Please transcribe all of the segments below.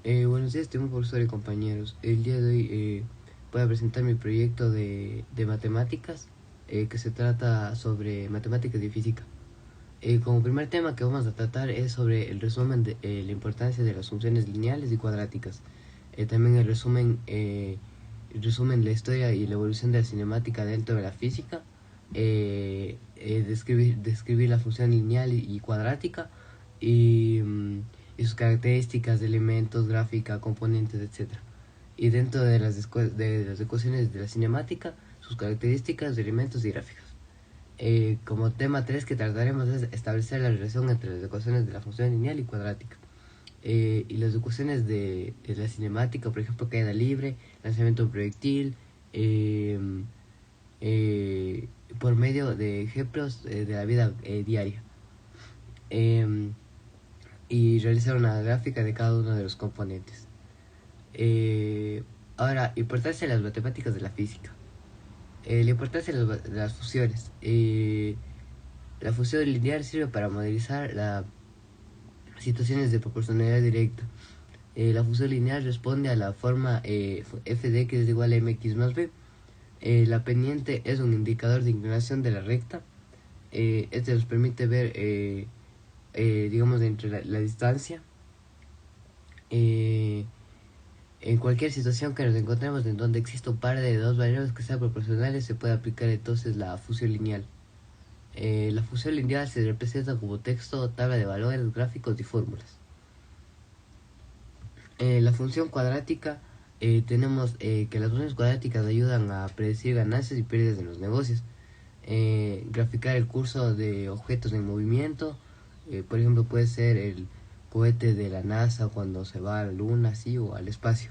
Buenos días, tengo profesor y compañeros. El día de hoy voy a presentar mi proyecto de matemáticas que se trata sobre matemáticas y física. Como primer tema que vamos a tratar es sobre el resumen de la importancia de las funciones lineales y cuadráticas. También el resumen de la historia y la evolución de la cinemática dentro de la física. Describir la función lineal y cuadrática y sus características de elementos, gráfica, componentes, etcétera. Y dentro de las ecuaciones de la cinemática, sus características de elementos y gráficas. Como tema 3 que trataremos es establecer la relación entre las ecuaciones de la función lineal y cuadrática. Y las ecuaciones de la cinemática, por ejemplo, caída libre, lanzamiento de un proyectil, eh, eh, por medio de ejemplos de la vida diaria. Eh, y realizar una gráfica de cada uno de los componentes. Eh, Ahora, importancia de las matemáticas de la física. La importancia de las fusiones. La fusión lineal sirve para modelizar las situaciones de proporcionalidad directa. La fusión lineal responde a la forma f de x es igual a mx más b. La pendiente es un indicador de inclinación de la recta. Este nos permite ver, digamos, entre la distancia. Eh, En cualquier situación que nos encontremos en donde exista un par de dos variables que sean proporcionales, se puede aplicar entonces la fusión lineal. La fusión lineal se representa como texto, tabla de valores, gráficos y fórmulas. La función cuadrática, tenemos que las funciones cuadráticas ayudan a predecir ganancias y pérdidas en los negocios. Graficar el curso de objetos en movimiento, por ejemplo puede ser el cohete de la NASA cuando se va a la luna, así, o al espacio.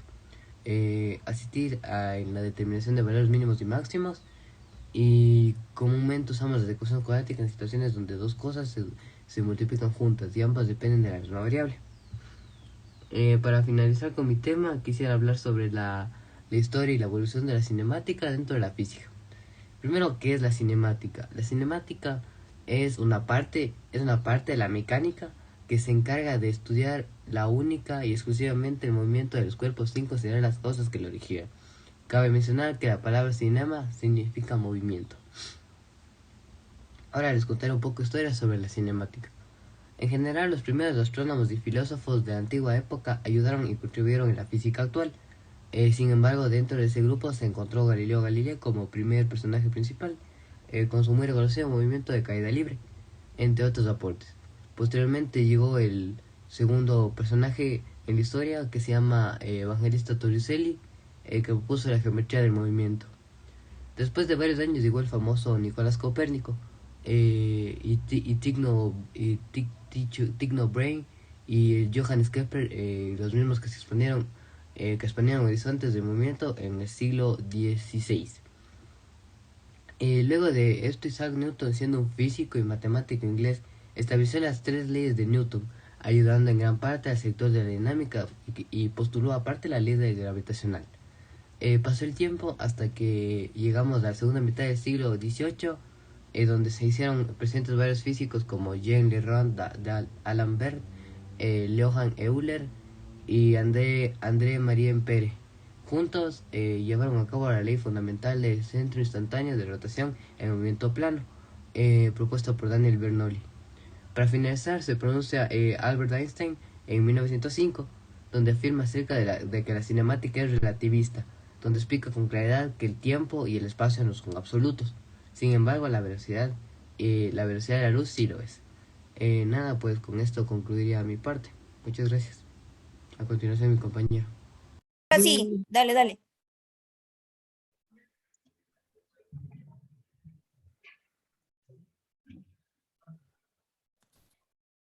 Asistir en la determinación de valores mínimos y máximos, y comúnmente usamos la ecuación cuadrática en situaciones donde dos cosas se multiplican juntas y ambas dependen de la misma variable. Para finalizar con mi tema, quisiera hablar sobre la historia y la evolución de la cinemática dentro de la física. Primero, ¿qué es la cinemática? La cinemática es una parte de la mecánica que se encarga de estudiar la única y exclusivamente el movimiento de los cuerpos sin considerar las cosas que lo originan. Cabe mencionar que la palabra cinema significa movimiento. Ahora les contaré un poco de historia sobre la cinemática. En general, los primeros astrónomos y filósofos de la antigua época ayudaron y contribuyeron en la física actual. Sin embargo, dentro de ese grupo se encontró Galileo Galilei como primer personaje principal, con su muy reconocido movimiento de caída libre, entre otros aportes. Posteriormente llegó el segundo personaje en la historia, que se llama Evangelista Torricelli, que propuso la geometría del movimiento. Después de varios años llegó el famoso Nicolás Copérnico, Tycho Brahe y Johannes Kepler, los mismos que expandieron horizontes de movimiento en el siglo XVI. Luego de esto, Isaac Newton, siendo un físico y matemático inglés, estableció las tres leyes de Newton, ayudando en gran parte al sector de la dinámica y postuló aparte la ley gravitacional. Pasó el tiempo hasta que llegamos a la segunda mitad del siglo XVIII, donde se hicieron presentes varios físicos como Jean Lejeune d'Alembert, Johann Euler y André-Marie Ampère. Juntos llevaron a cabo la ley fundamental del centro instantáneo de rotación en movimiento plano, propuesto por Daniel Bernoulli. Para finalizar, se pronuncia Albert Einstein en 1905, donde afirma acerca de que la cinemática es relativista, donde explica con claridad que el tiempo y el espacio no son absolutos. Sin embargo, la velocidad de la luz sí lo es. Nada, pues con esto concluiría mi parte. Muchas gracias. A continuación, mi compañero. Sí, dale, dale.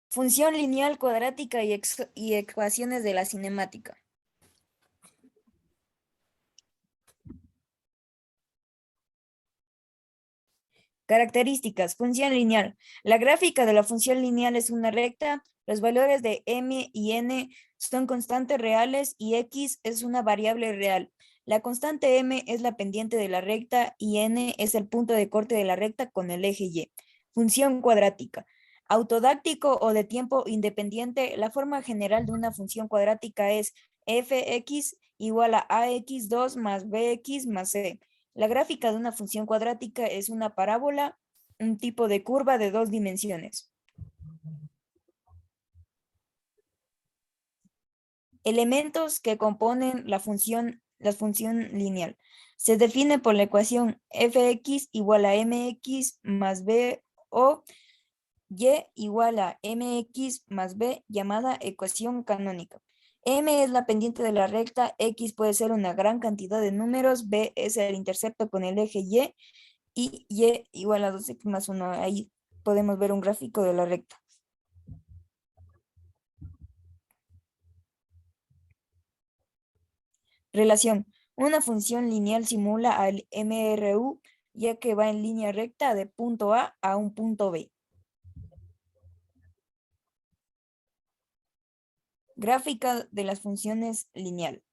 Función lineal cuadrática y ecuaciones de la cinemática. Características. Función lineal. La gráfica de la función lineal es una recta. Los valores de m y n son constantes reales y x es una variable real. La constante m es la pendiente de la recta y n es el punto de corte de la recta con el eje y. Función cuadrática. Autodáctico o de tiempo independiente, la forma general de una función cuadrática es fx igual a ax2 más bx más c. La gráfica de una función cuadrática es una parábola, un tipo de curva de 2 dimensiones. Elementos que componen la función lineal. Se define por la ecuación fx igual a mx más b o y igual a mx más b, llamada ecuación canónica. M es la pendiente de la recta, x puede ser una gran cantidad de números, b es el intercepto con el eje y igual a 2x más 1. Ahí podemos ver un gráfico de la recta. Relación. Una función lineal simula al MRU, ya que va en línea recta de punto A a un punto B. Gráfica de las funciones lineal.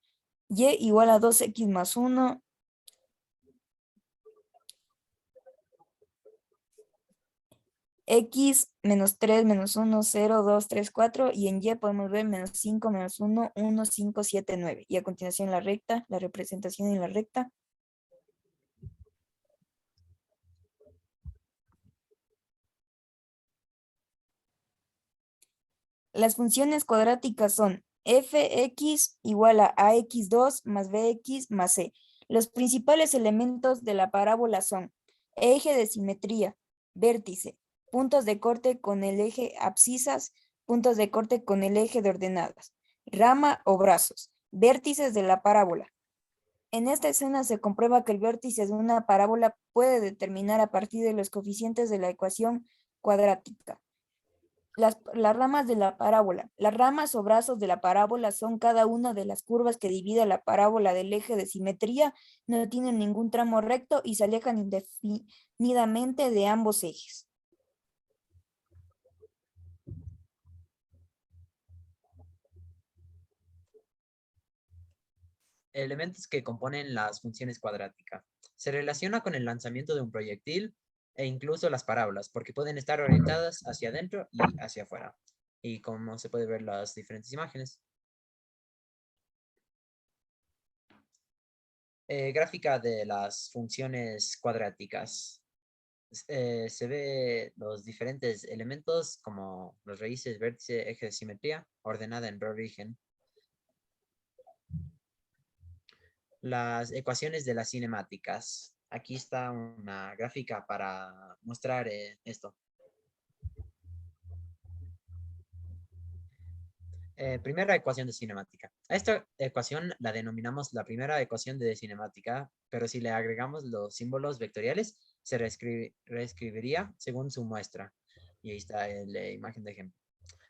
Y igual a 2x más 1. X menos 3 menos 1, 0, 2, 3, 4. Y en Y podemos ver menos 5 menos 1, 1, 5, 7, 9. Y a continuación la recta, la representación en la recta. Las funciones cuadráticas son fx igual a ax2 más bx más c. Los principales elementos de la parábola son eje de simetría, vértice, puntos de corte con el eje abscisas, puntos de corte con el eje de ordenadas, rama o brazos, vértices de la parábola. En esta escena se comprueba que el vértice de una parábola puede determinar a partir de los coeficientes de la ecuación cuadrática. Las ramas de la parábola. Las ramas o brazos de la parábola son cada una de las curvas que divide la parábola del eje de simetría, no tienen ningún tramo recto y se alejan indefinidamente de ambos ejes. Elementos que componen las funciones cuadráticas. Se relaciona con el lanzamiento de un proyectil e incluso las parábolas, porque pueden estar orientadas hacia adentro y hacia afuera. Y como se puede ver las diferentes imágenes. Gráfica de las funciones cuadráticas. Se ve los diferentes elementos como los raíces, vértice, eje de simetría, ordenada en origen. Las ecuaciones de las cinemáticas. Aquí está una gráfica para mostrar esto. Primera ecuación de cinemática. A esta ecuación la denominamos la primera ecuación de cinemática, pero si le agregamos los símbolos vectoriales, se reescribiría según su muestra. Y ahí está la imagen de ejemplo.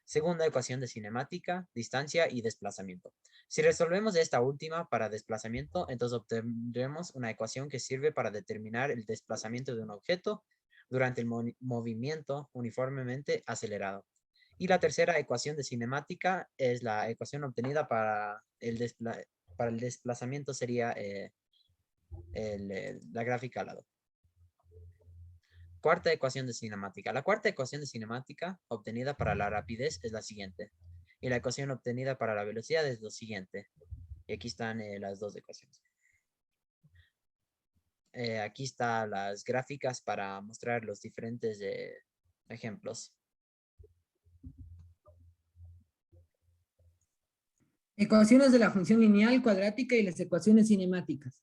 Segunda ecuación de cinemática, distancia y desplazamiento. Si resolvemos esta última para desplazamiento, entonces obtendremos una ecuación que sirve para determinar el desplazamiento de un objeto durante el movimiento uniformemente acelerado. Y la tercera ecuación de cinemática es la ecuación obtenida para el desplazamiento, sería la gráfica al lado. Cuarta ecuación de cinemática. La cuarta ecuación de cinemática obtenida para la rapidez es la siguiente. Y la ecuación obtenida para la velocidad es lo siguiente. Y aquí están las dos ecuaciones. Aquí están las gráficas para mostrar los diferentes ejemplos. Ecuaciones de la función lineal, cuadrática y las ecuaciones cinemáticas.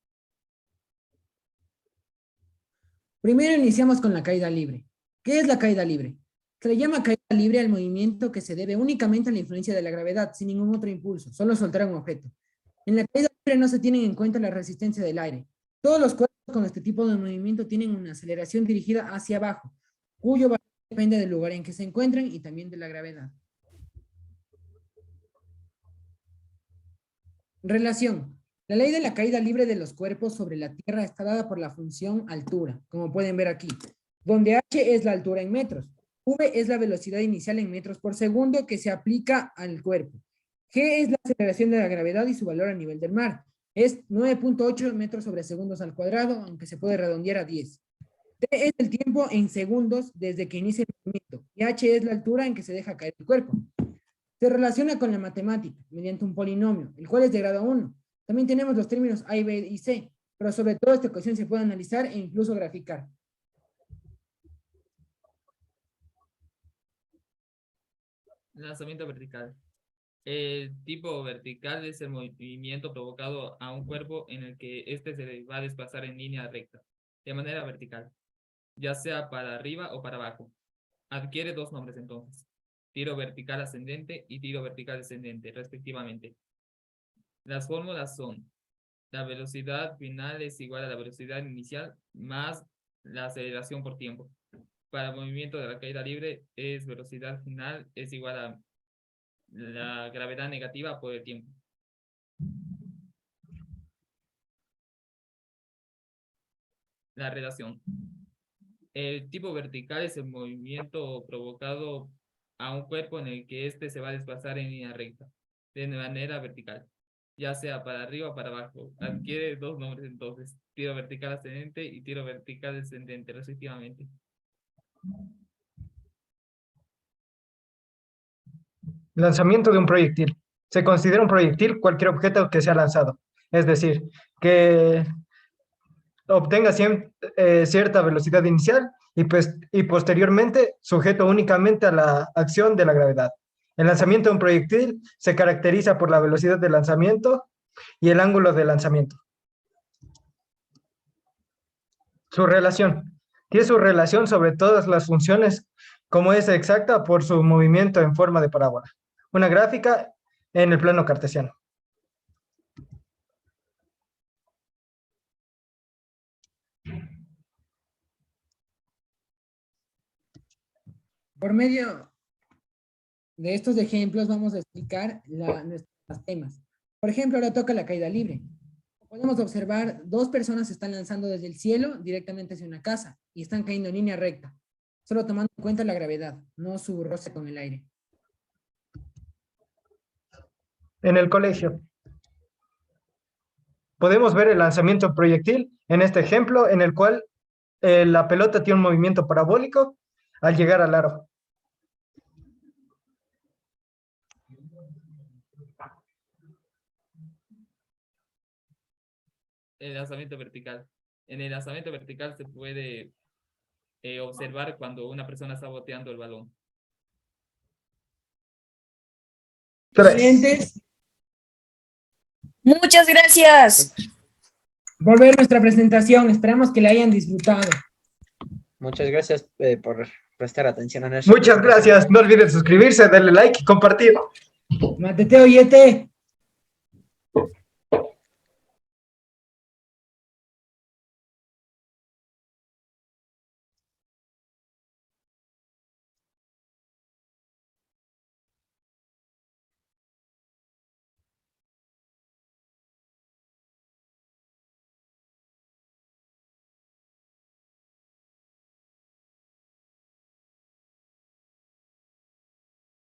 Primero iniciamos con la caída libre. ¿Qué es la caída libre? Se le llama caída libre al movimiento que se debe únicamente a la influencia de la gravedad, sin ningún otro impulso, solo soltar un objeto. En la caída libre no se tienen en cuenta la resistencia del aire. Todos los cuerpos con este tipo de movimiento tienen una aceleración dirigida hacia abajo, cuyo valor depende del lugar en que se encuentran y también de la gravedad. Relación. La ley de la caída libre de los cuerpos sobre la Tierra está dada por la función altura, como pueden ver aquí, donde h es la altura en metros, v es la velocidad inicial en metros por segundo que se aplica al cuerpo, g es la aceleración de la gravedad y su valor a nivel del mar, es 9.8 metros sobre segundos al cuadrado, aunque se puede redondear a 10. T es el tiempo en segundos desde que inicia el movimiento, y h es la altura en que se deja caer el cuerpo. Se relaciona con la matemática mediante un polinomio, el cual es de grado 1. También tenemos los términos A, B y C, pero sobre todo esta ecuación se puede analizar e incluso graficar. Lanzamiento vertical. El tipo vertical es el movimiento provocado a un cuerpo en el que éste se va a desplazar en línea recta, de manera vertical, ya sea para arriba o para abajo. Adquiere dos nombres entonces: tiro vertical ascendente y tiro vertical descendente, respectivamente. Las fórmulas son: la velocidad final es igual a la velocidad inicial más la aceleración por tiempo. Para el movimiento de la caída libre, velocidad final es igual a la gravedad negativa por el tiempo. La relación. El tipo vertical es el movimiento provocado a un cuerpo en el que éste se va a desplazar en línea recta, de manera vertical, ya sea para arriba o para abajo. Adquiere dos nombres entonces: tiro vertical ascendente y tiro vertical descendente, respectivamente. Lanzamiento de un proyectil. Se considera un proyectil cualquier objeto que sea lanzado. Es decir, que obtenga cierta velocidad inicial y posteriormente sujeto únicamente a la acción de la gravedad. El lanzamiento de un proyectil se caracteriza por la velocidad de lanzamiento y el ángulo de lanzamiento. Su relación. Tiene su relación sobre todas las funciones, como es exacta por su movimiento en forma de parábola. Una gráfica en el plano cartesiano. Por medio de estos ejemplos vamos a explicar nuestros temas. Por ejemplo, ahora toca la caída libre. Podemos observar, dos personas se están lanzando desde el cielo directamente hacia una casa y están cayendo en línea recta, solo tomando en cuenta la gravedad, no su roce con el aire. En el colegio. Podemos ver el lanzamiento proyectil en este ejemplo, en el cual la pelota tiene un movimiento parabólico al llegar al aro. El lanzamiento vertical. En el lanzamiento vertical se puede observar cuando una persona está boteando el balón. Estudiantes, Muchas gracias. volver nuestra presentación. Esperamos que la hayan disfrutado. Muchas gracias por prestar atención a nuestra Muchas presentación. gracias. No olviden suscribirse, darle like y compartir. Mateteo Yete.